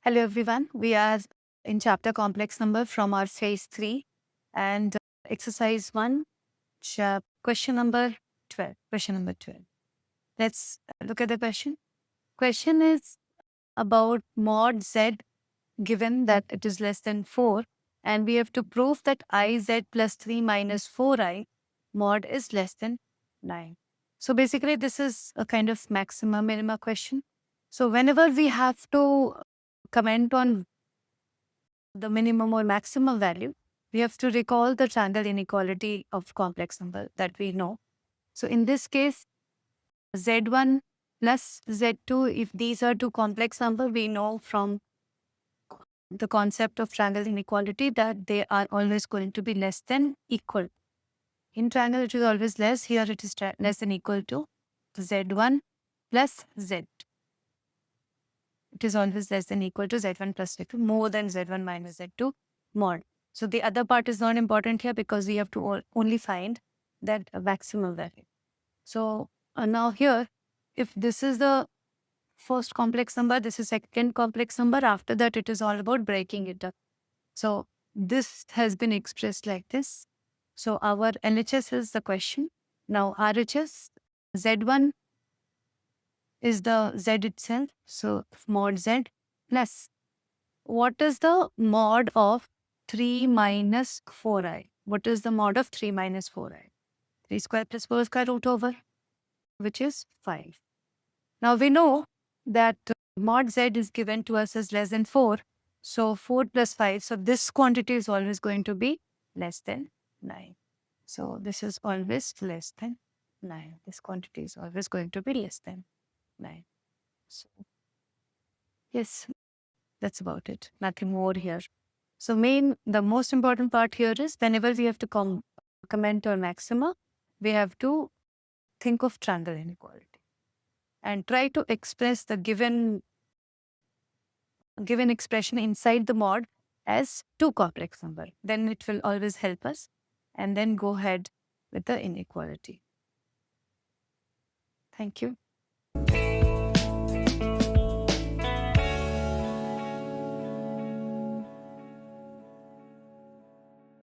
Hello everyone, we are in chapter complex number from our phase 3 and exercise 1, question number 12. Question number 12. Let's look at the question. Question is about mod z given that it is less than 4 and we have to prove that iz plus 3 minus 4i mod is less than 9. So basically this is a kind of maxima minima question. So whenever we have to comment on the minimum or maximum value, we have to recall the triangle inequality of complex number that we know. So in this case, Z1 plus Z2, if these are two complex number, we know from the concept of triangle inequality that they are always going to be less than equal. In triangle, it is always less. Here it is less than equal to Z1 plus Z2. It is always less than equal to Z1 plus Z2, more than Z1 minus Z2 mod. So the other part is not important here because we have to only find that maximum value. So now here, if this is the first complex number, this is second complex number, after that it is all about breaking it up. So this has been expressed like this. So our LHS is the question. Now RHS, Z1 is the Z itself. So mod Z plus what is the mod of 3 minus 4i? What is the mod of 3 minus 4i? 3 square plus 4 square root over, which is 5. Now we know that mod z is given to us as less than 4. So 4 plus 5. So this quantity is always going to be less than 9. So this is always less than 9. This quantity is always going to be less than 9. So yes, that's about it. Nothing more here. So the most important part here is whenever we have to comment on maxima, we have to think of triangle inequality and try to express the given expression inside the mod as two complex number. Then it will always help us, and then go ahead with the inequality. Thank you.